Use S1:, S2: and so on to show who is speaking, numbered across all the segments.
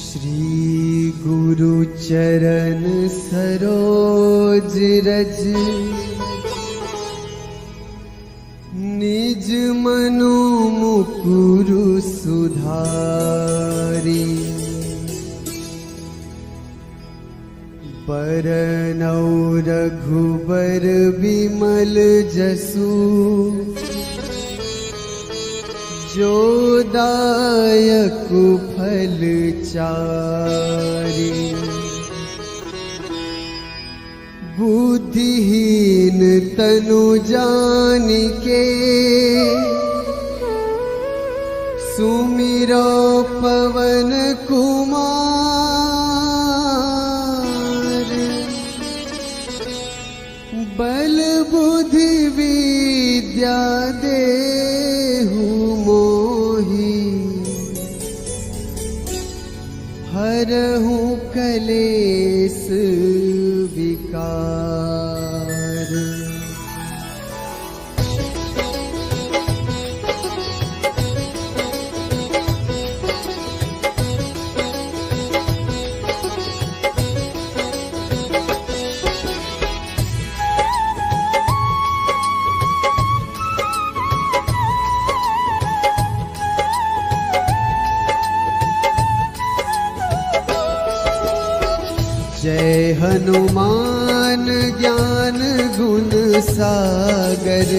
S1: श्री गुरु चरण सरोज रज निज मनु मुकुरु सुधारी। बरनौ रघुबर विमल जसु जो दायक फल चारि। बुद्धिहीन तनु जानिके सुमिरो पवन कुमार। बल बुद्धि विद्या देहु मोहि हरहु कलेस विकार। जय हनुमान ज्ञान गुण सागर।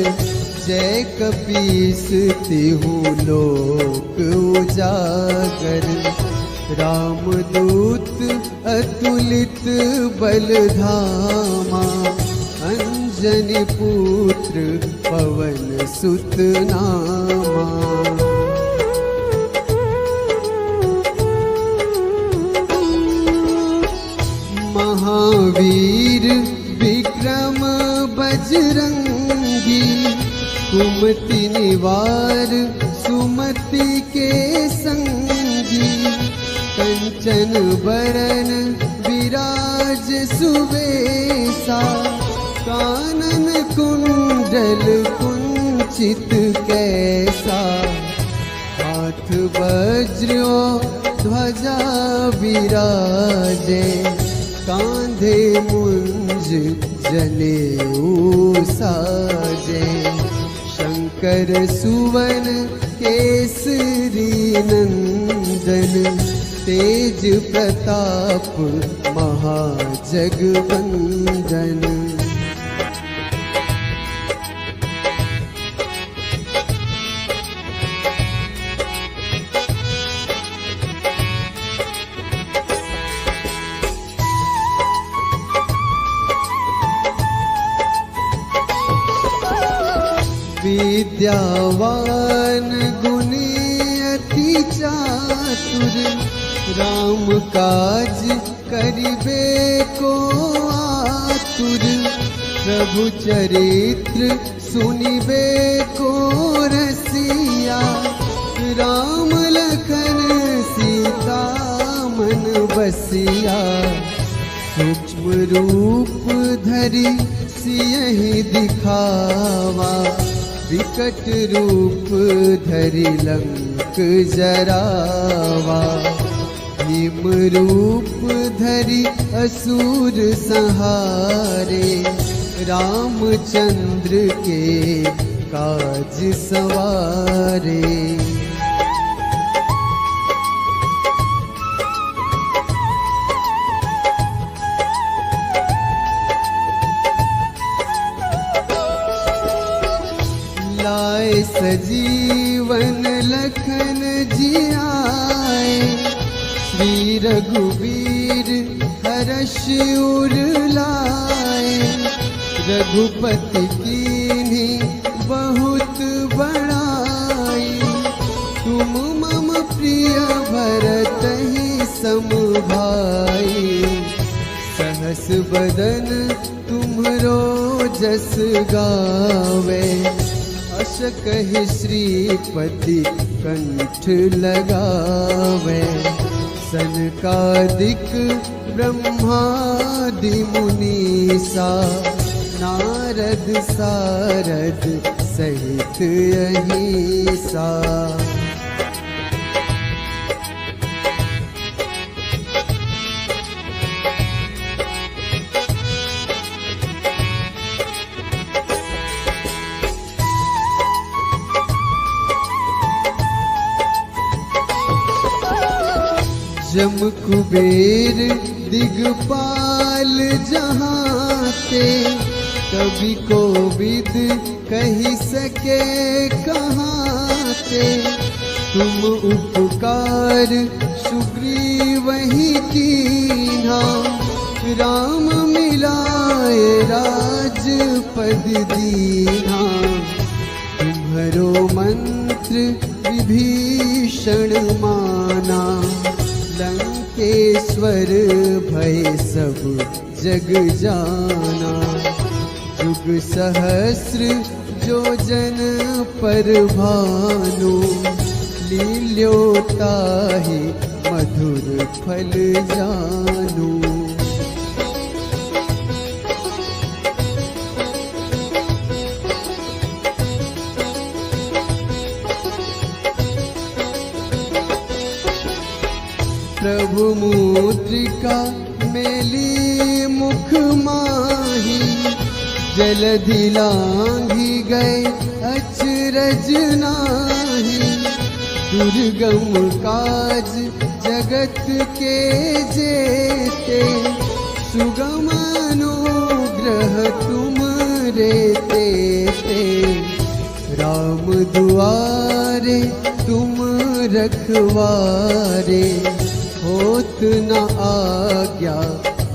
S1: जय कपीस तिहु लोक उजागर। रामदूत अतुलित बल धामा। अंजनी पुत्र पवन सुत नामा। महावीर विक्रम बजरंगी। कुमति निवार सुमति के संगी। कंचन बरन विराज सुवेशा। कानन कुंडल कुंचित कैसा। हाथ वज्र ध्वजा विराजे। कांधे मुंज जनेऊ साजे। शंकर सुवन केसरी नंदन। तेज प्रताप महाजगवंदन। विद्यावान गुणी अति चातुर। राम काज करिबे को आतुर। प्रभु चरित्र सुनिबे को रसिया। राम लखन सीता मन बसिया। सूक्ष्म रूप धरि सियहि दिखावा। विकट रूप धरि लंक जरावा। भीम रूप धरि असुर संहारे। रामचंद्र के काज सवारे। लाए सजीवन लखन जियाए। श्री रघुवीर हर्ष उर लाए। रघुपति कीन्ही बहुत बड़ाई। तुम मम प्रिय भरतहि सम भाई। सहस बदन तुम्हरो जस गावे। अस कहि श्रीपति कंठ लगावे। सनकादिक ब्रह्मादि मुनीसा। नारद सारद सहित अहिसा। जम कुबेर दिगपाल जहाँ ते, कभी कोविद कही सके कहाँ ते। तुम उपकार सुग्रीव ही कीन्हा, राम मिलाए राजपद दीन्हा। तुम्हरो मंत्र विभीषण माना, लंकेश्वर भय सब जग जाना। जुग सहस्र जो जन पर भानु, लील्योताहि मधुर फल जानू। प्रभु मुद्रिका मेली मुख माही, जलधि लांघी गए अचरज नाही। दुर्गम काज जगत के जेते, सुगम अनुग्रह तुम रे तेते। राम दुआरे तुम रखवारे, होत न आज्ञा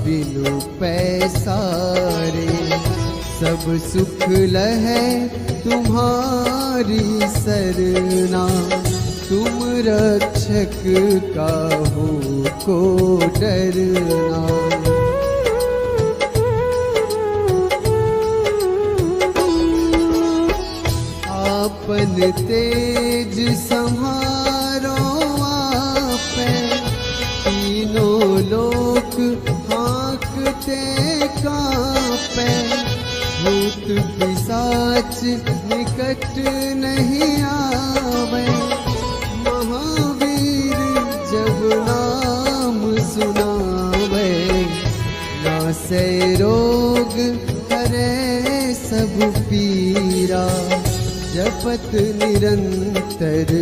S1: बिनु पैसारे। सब सुख लहै तुम्हारी सरना, तुम रक्षक काहू को डरना। आपन तेज संहारो आपै, तीनों लोक हाँकते कांपै। भूत पिशाच निकट नहीं आवे, महावीर जब नाम सुनावे। नासै रोग हरै सब पीरा, जपत निरंतर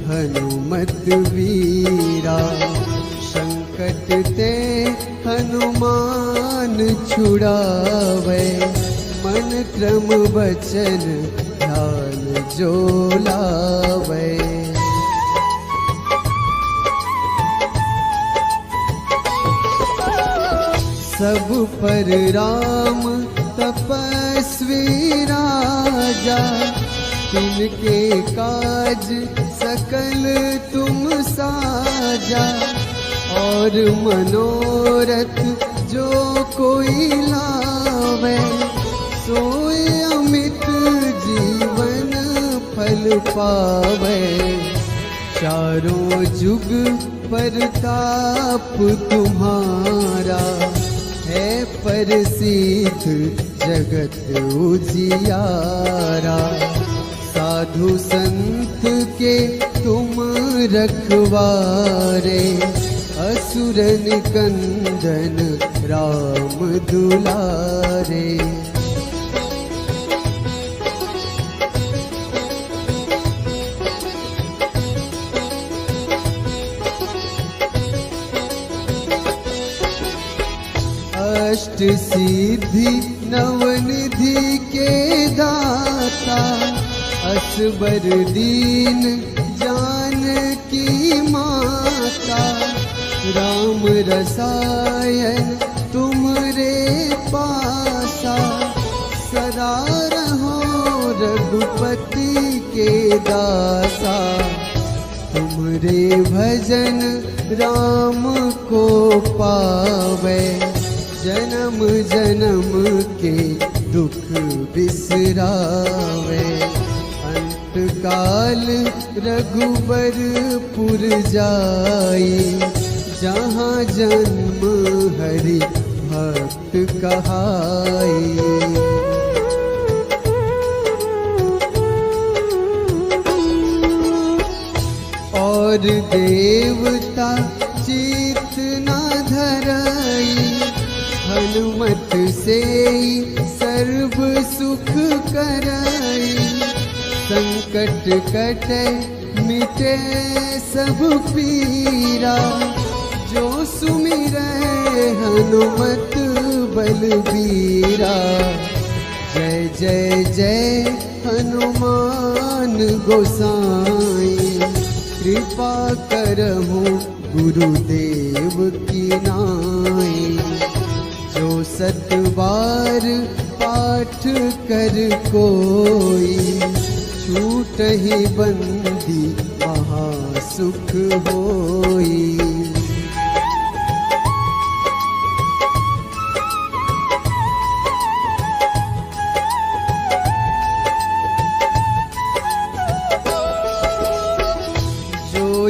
S1: हनुमत वीरा। संकट ते हनुमान छुड़ावे, मन क्रम वचन ध्यान जो लावे। सब पर राम तपस्वी राजा, तिनके काज सकल तुम साजा। और मनोरथ जो कोई लावे, सोए अमित जीवन फल पावे। चारों जुग परताप तुम्हारा, है प्रसिद्ध जगत उजियारा। साधु संत के तुम रखवारे, असुर निकंदन राम दुलारे। अष्ट सिद्धि नवनिधि के दाता, असबर दीन जानकी माता। राम रसायन तुमरे पासा, सदा रहो रघुपति के दासा। तुमरे भजन राम को पावे, जन्म जन्म के दुख बिसरावे। अंत काल रघुबरपुर जाई, जहाँ जन्म हरि भक्त कहाई। और देवता चित न धरई, हनुमत से सर्व सुख करई। संकट कटे मिटे सब पीरा, जो सुमिरै हनुमत बलबीरा। जय जय जय हनुमान गोसाई, कृपा करहु गुरुदेव की नाई। जो 7 बार पाठ कर कोई, छूटहि बंदी महासुख होई।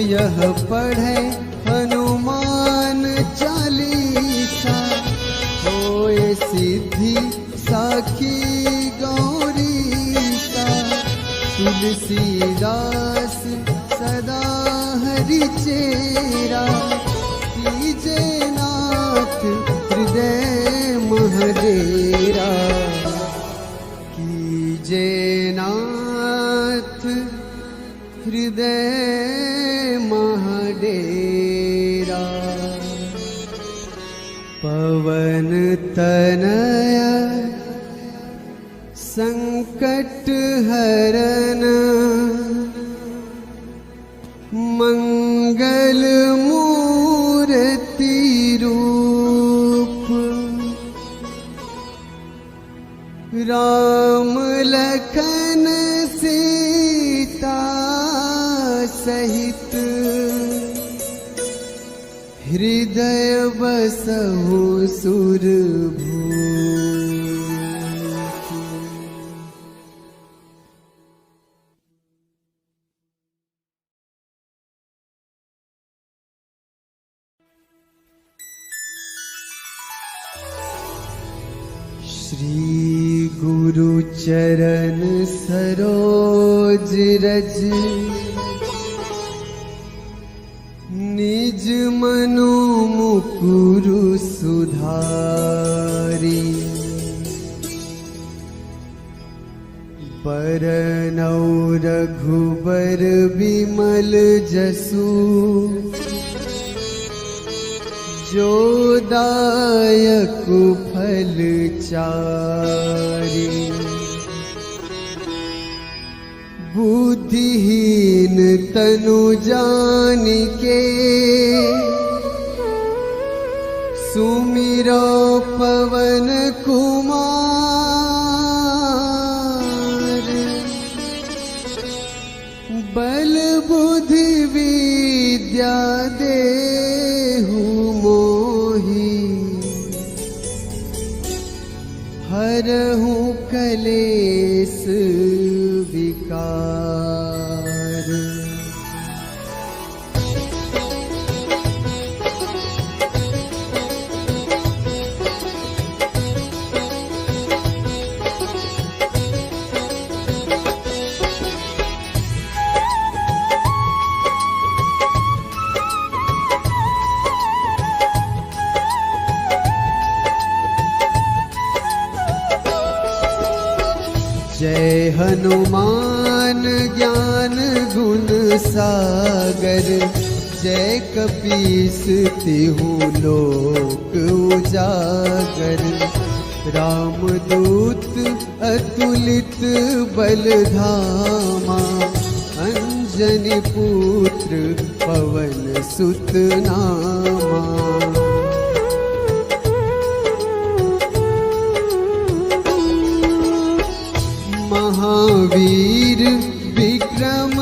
S1: यह पढ़े हनुमान चालीसा, होए सिद्धि साखी गौरीसा। तुलसीदास सदा हरि चेरा, कीजे नाथ हृदय महडेरा। कीजे नाथ हृदय महडेरा। पवन तनया संकट हरन, मंगल मूर्ति रूप। राम लखन सीता सहित, हृदय बसहु सुरभूप। श्री गुरु चरण सरोज रज, निज मनु मुकुरु सुधारी। बरनौ रघुबर बिमल जसु, जो दायक फल चारि। बुद्धिहीन तनु जानिके, सुमिरो पवन कुमार। बल बुद्धि विद्या देहु मोहि, हरहु कलेस विकार। जय हनुमान ज्ञान गुण सागर, जय कपीस तिहु लोक उजागर। रामदूत अतुलित बल धामा, अंजनी पुत्र पवन सुत नामा। महावीर विक्रम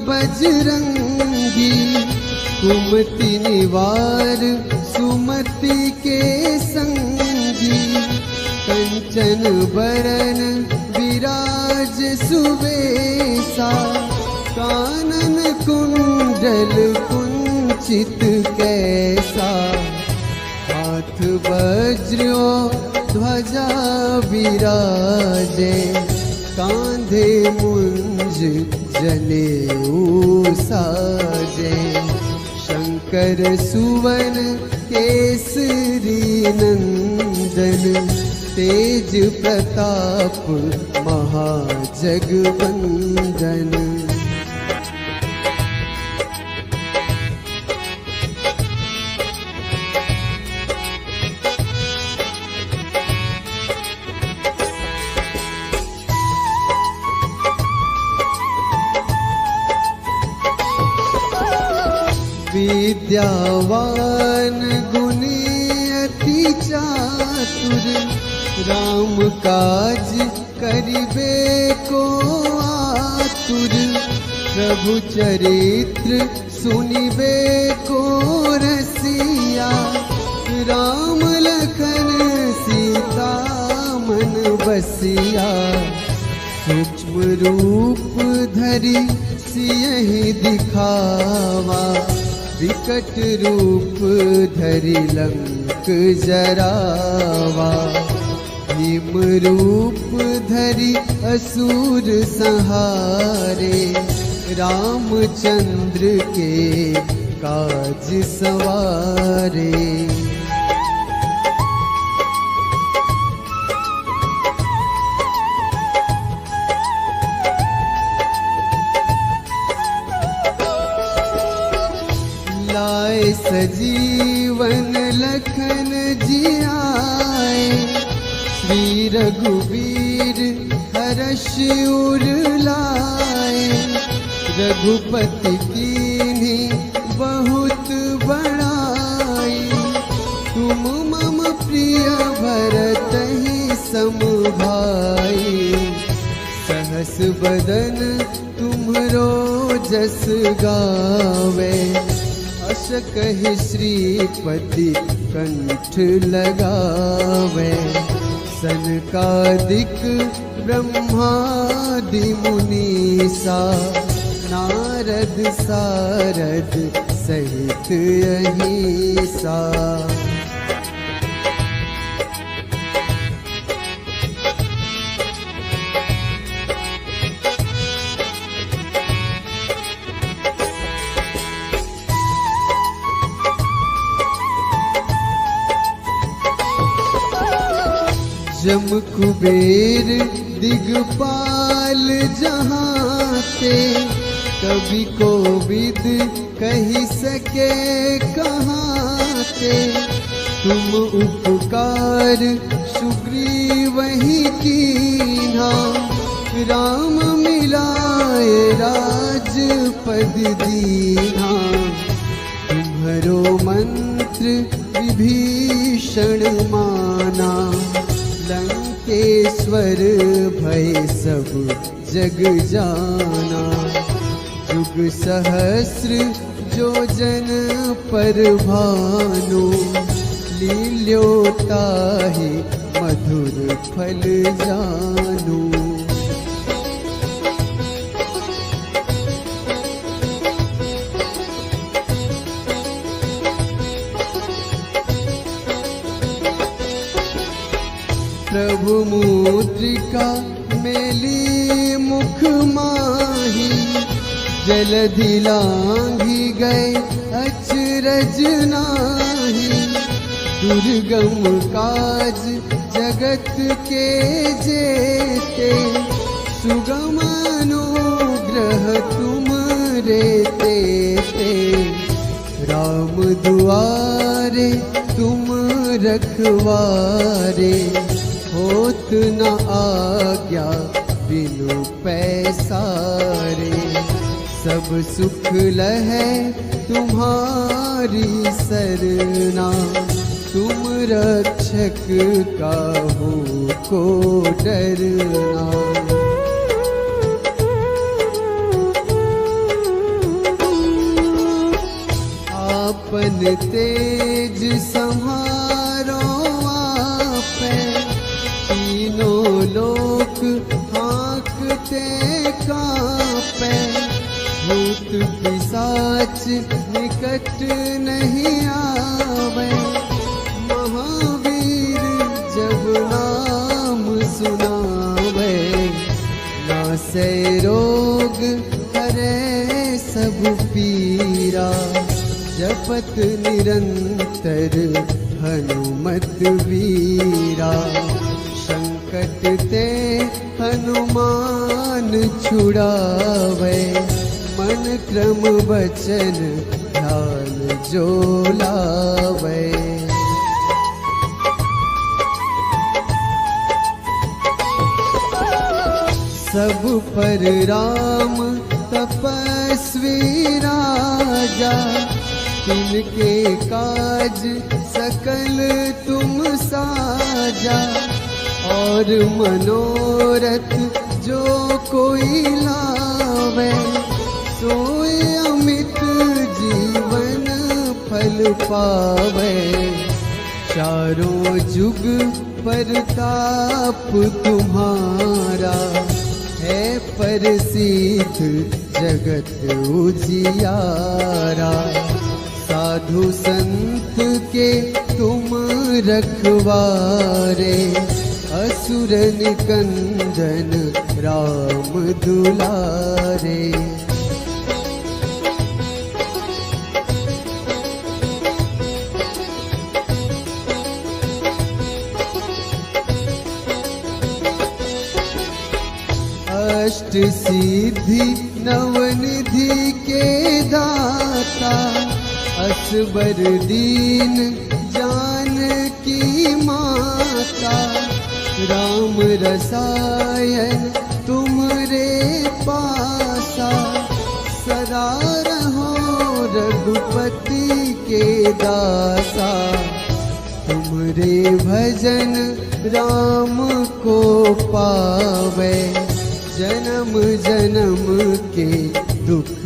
S1: बजरंगी, कुमति निवार सुमति के संगी। कंचन बरन विराज सुबेसा, कानन कुंडल कुंचित कैसा। हाथ वज्र ध्वजा विराजे, कांधे मुंज जनेऊ साजे। शंकर सुवन केसरी नंदन, तेज प्रताप महाजगवंदन। विद्यावान गुणी अति चातुर, राम काज करिबे को आतुर, प्रभु चरित्र सुनिबे को रसिया, राम लखन सीता मन बसिया, सूक्ष्म रूप धरि सियहि दिखावा, विकट रूप धरि लंक जरावा, भीम रूप धरि असुर संहारे, रामचंद्र के काज सवारे। लाए सजीवन लखन जियाए, श्री रघुवीर हर्ष उर लाए, रघुपति कीन्ही बहुत बड़ाई, तुम मम प्रिय भरतहि सम भाई, सहस बदन तुम्हरो जस गावे, अस कहि श्रीपति कंठ लगावे, सनकादिक ब्रह्मादि मुनीसा, नारद सारद सहित अहिसा। जम कुबेर दिगपाल जहाते, कवि कोविद कही सके कहाते, तुम उपकार सुग्रीवहि कीन्हा, राम मिलाए राजपद दीन्हा, तुम्हरो मंत्र विभीषण माना, लंकेश्वर भय सब जग जाना, जुग सहस्र जो जन पर भानु, लील्योताहि मधुर फल जानू। प्रभु मुद्रिका मेली मुख माही, जलधि लांघि गए अचरज नाही, दुर्गम काज जगत के जेते, सुगम अनुग्रह तुमरे तेते, राम दुआरे तुम रखवारे, होत न आज्ञा बिनु पैसारे, सब सुख लहै तुम्हारी सरना, तुम रक्षक काहू को डरना। आपन तेज संहारो आपे, तीनों लोक हाँकते कांपे, भूत पिशाच निकट नहीं आवे, महावीर जब नाम सुनावे, नासै रोग हरै सब पीरा, जपत निरंतर हनुमत वीरा, संकट ते हनुमान छुड़ावे, मन क्रम वचन ध्यान जो लावे। सब पर राम तपस्वी राजा, तिनके काज सकल तुम साजा, और मनोरथ जो कोई लावे, सोए अमित जीवन फल पावे। चारों जुग परताप तुम्हारा, है प्रसिद्ध जगत उजियारा। साधु संत के तुम रखवारे, असुर निकंदन राम दुलारे। अष्ट सिद्धि नवनिधि के दाता, असबर दीन जानकी माता। राम रसायन तुमरे पासा, सदा रहो रघुपति के दासा। तुमरे भजन राम को पावे, जन्म जन्म के दुख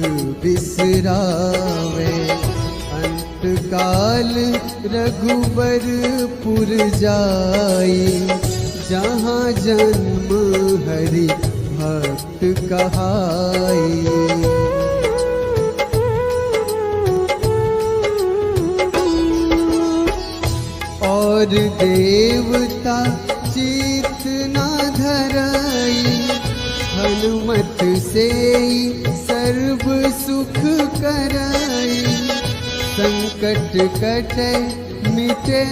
S1: बिसरावे। अंत काल रघुबरपुर जाई, जहाँ जन्म हरि भक्त कहाई। और देवता चित न धरई, हनुमत से सर्व सुख करई। संकट कटे मिटे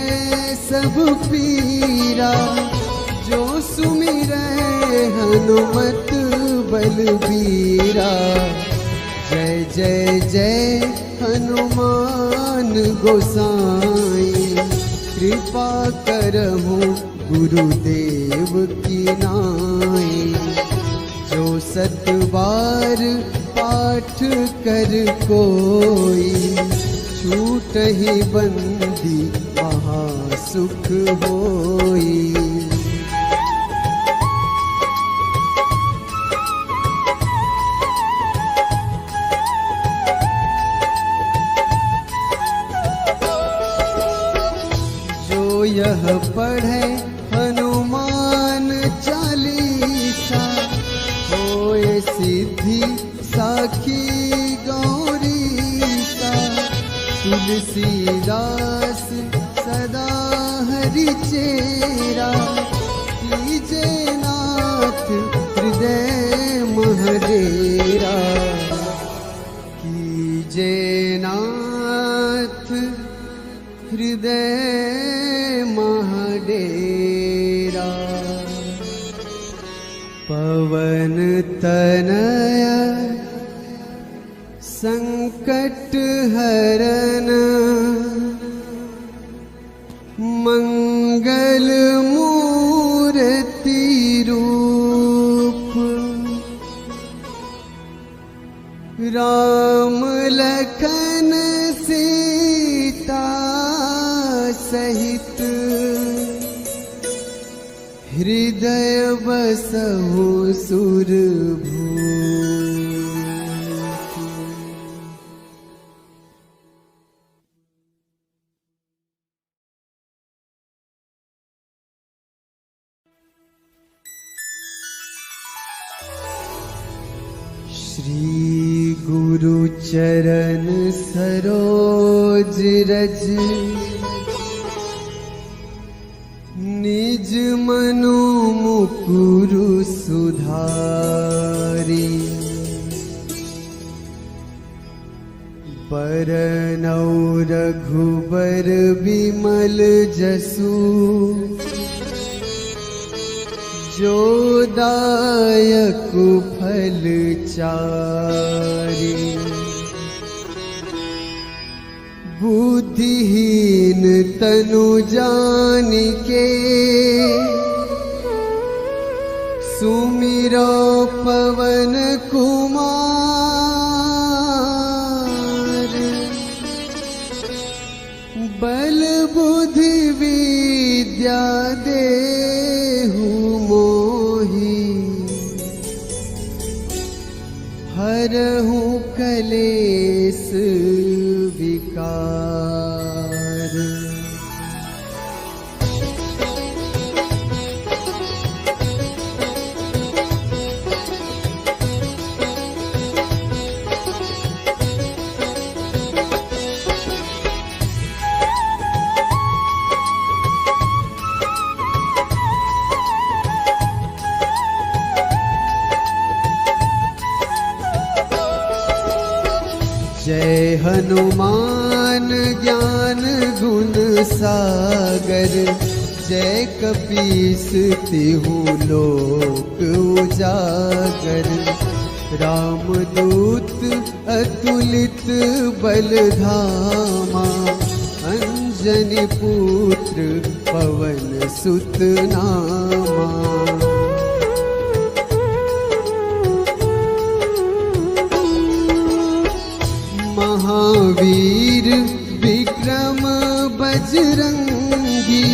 S1: सब पीरा, जो सुमिरै हनुमत बलबीरा। जय जय जय हनुमान गोसाई, कृपा करहु गुरुदेव की नाई। जो सत बार पाठ कर कोई, छूटहि बंदी महा सुख होई। जो यह पढ़े हनुमान चालीसा, होए सिद्धि साखी गौरीसा। तुलसीदास सदा हरि चेरा, कीजे नाथ हृदय महडेरा। कीजे नाथ हृदय महडेरा। पवन तनया संकट हरन, मंगल मूर्ति रूप। राम लखन सीता सहित, हृदय बसहु सुरभूप। श्री गुरु चरण सरोज रज, निज मनु मुकुरु सुधारी। बरनौ रघुबर बिमल जसु, जो दायक फल चारि। बुद्धिहीन तनु जानिके, सुमिरो पवन कुमार। कलेस विकार। जय हनुमान ज्ञान गुण सागर, जय कपीस तिहु लोक उजागर। रामदूत अतुलित बल धामा, अंजनी पुत्र पवन सुत नामा। महावीर विक्रम बजरंगी,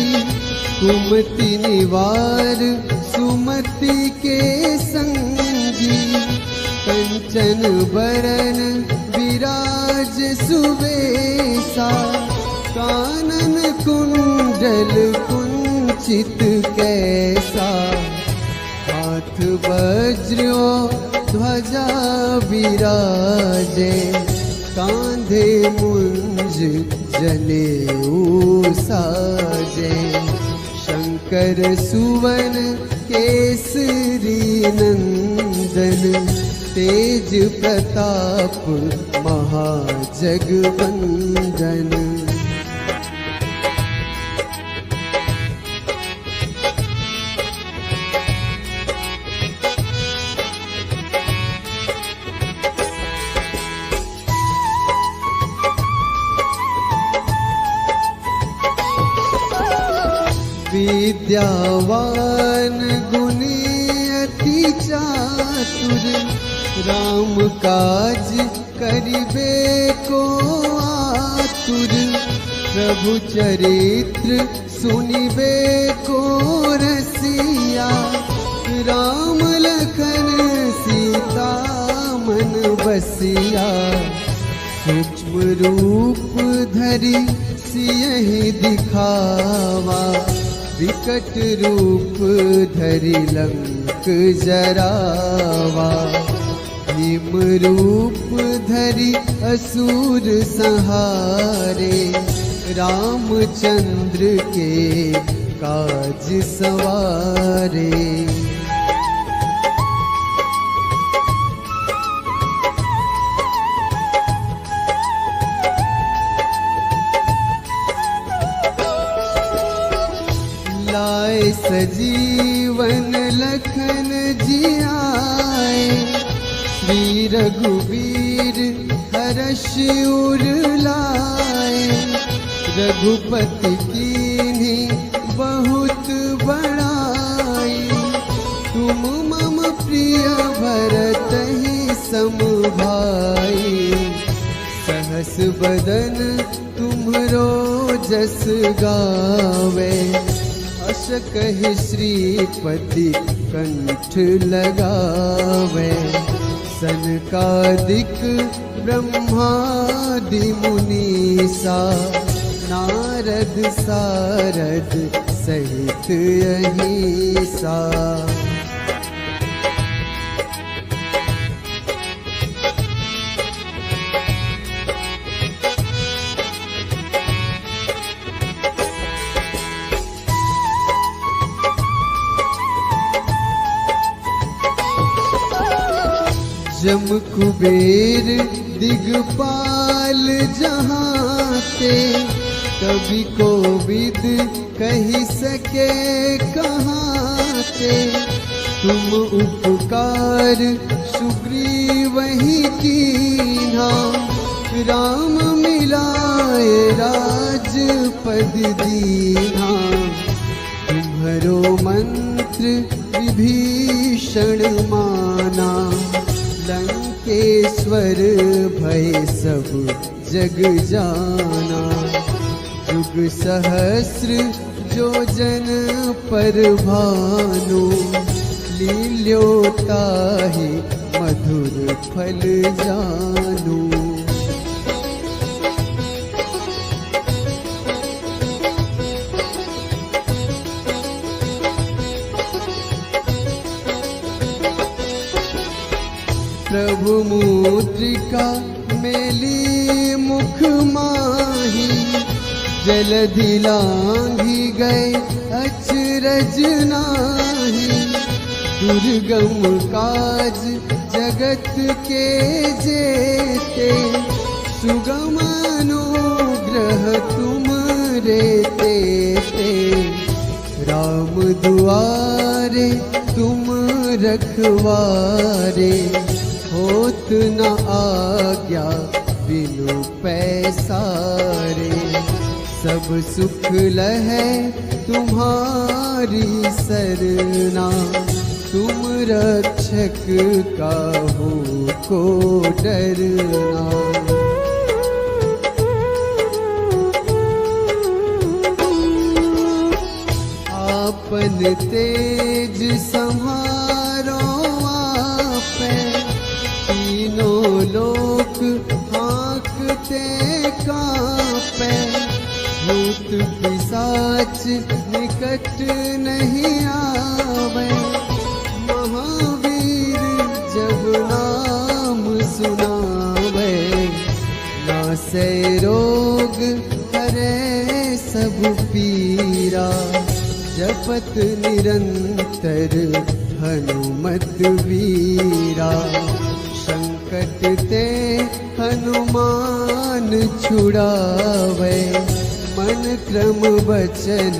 S1: कुमति निवार सुमति के संगी। कंचन बरन विराज सुबेसा, कानन कुंडल कुंचित कैसा। हाथ वज्र ध्वजा विराजे, कांधे मुंज जनेऊ साजे। शंकर सुवन केसरी नंदन, तेज प्रताप महाजगवंदन। विद्यावान गुणी अति चातुर, राम काज करिबे को आतुर। प्रभु चरित्र सुनिबे को रसिया, राम लखन सीता मन बसिया। सूक्ष्म रूप धरि सियहि दिखावा, विकट रूप धरि लंक जरावा। भीम रूप धरि असुर संहारे, रामचंद्र के काज सवारे। लाए सजीवन लखन जियाए, श्री रघुवीर हर्ष उर लाए। रघुपति कीन्ही बहुत बड़ाई, तुम मम प्रिय भरतहि सम भाई। सहस बदन तुम्हरो जस गावे, अस कहि श्रीपति कंठ लगावे। सनकादिक ब्रह्मादि मुनीसा, नारद सारद सहित अहिसा। जम कुबेर दिगपाल जहाते, कवि कोविद कही सके कहाते। तुम उपकार सुग्रीवहि कीन्हा, राम मिलाए राजपद दीन्हा। तुम्हरो मंत्र विभीषण माना, लंकेश्वर भय सब जग जाना। जुग सहस्र जो जन पर भानु, लील्योताहि मधुर फल जानू। प्रभु मुद्रिका मेली मुख माही, जलधि लांघी गए अचरज नाही। दुर्गम काज जगत के जेते, सुगम अनुग्रह तुम रे तेते। राम दुआरे तुम रखवारे, होत न आज्ञा बिनु पैसारे। सब सुख लहै तुम्हारी सरना, तुम रक्षक काहू को डरना। आपन तेज संहारो आपे, तीनों लोक हाँकते कांपे। भूत पिशाच निकट नहीं आवे, महावीर जब नाम सुनावे। नासै रोग हरै सब पीरा, जपत निरंतर हनुमत वीरा। संकट ते हनुमान छुड़ावे, मन क्रम वचन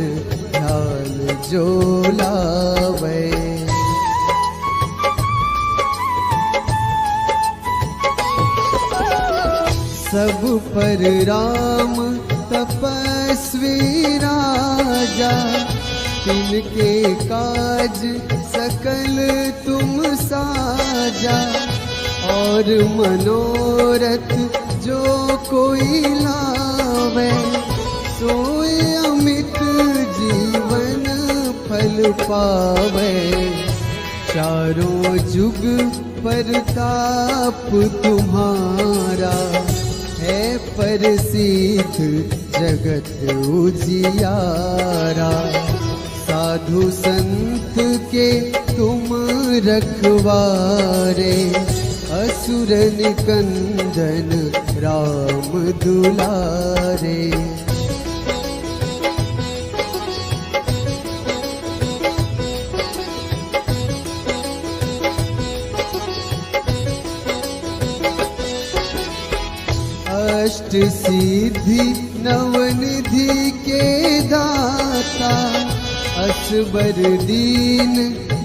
S1: ध्यान जो लावे। सब पर राम तपस्वी राजा, तिनके काज सकल तुम साजा। और मनोरथ जो कोई लावे, सोए अमित जीवन फल पावे। चारों जुग परताप तुम्हारा, है प्रसिद्ध जगत उजियारा। साधु संत के तुम रखवारे, असुर निकंदन राम दुलारे। अष्ट सिद्धि नवनिधि के दाता, असबर दीन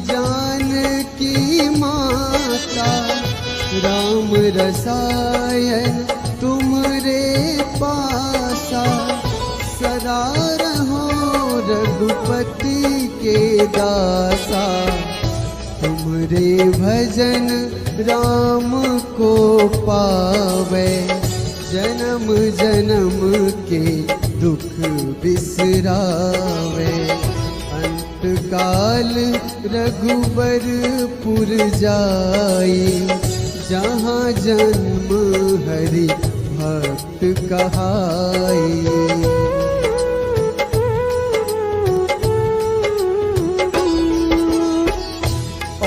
S1: जानकी माता। राम रसायन तुमरे पासा, सदा रहो रघुपति के दासा। तुमरे भजन राम को पावे, जन्म जन्म के दुख बिसरावे। अंत काल रघुबरपुर जाई, जहाँ जन्म हरि भक्त कहाई।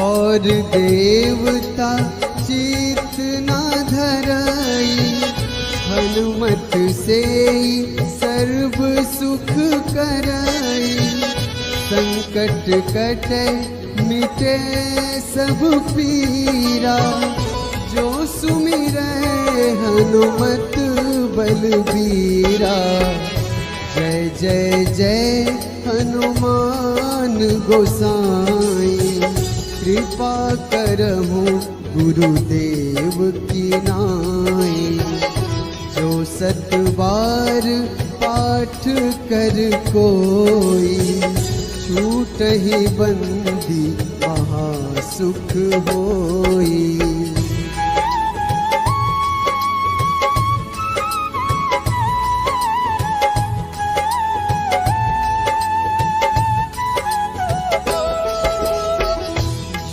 S1: और देवता चित न धरई, हनुमत से सर्व सुख करई। संकट कटे मिटे सब पीरा, जो सुमिरै हनुमत बलबीरा। जय जय जय हनुमान गोसाई, कृपा करहु गुरुदेव की नाई। जो 7 बार पाठ कर कोई, छूटहि बंदी महा सुख होई।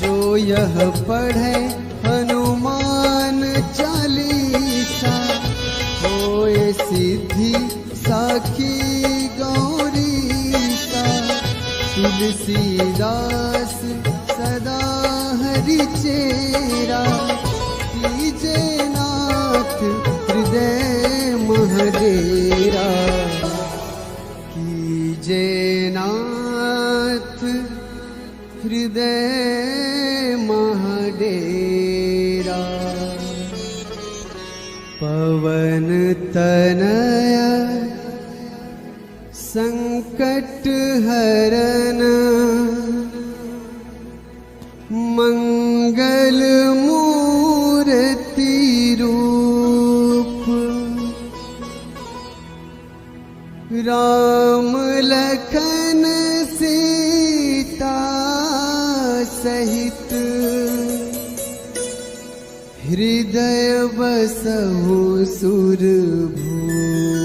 S1: जो यह पढ़े हनुमान सिद्धि साखी गौरीसा तुलसीदास सदा हरि चेरा कीजे नाथ हृदय महडेरा कीजे नाथ हृदय महडेरा। पवन तनया संकट हरन मंगल मूर्ति रूप राम लखन सीता सहित हृदय बसहु सुरभूप।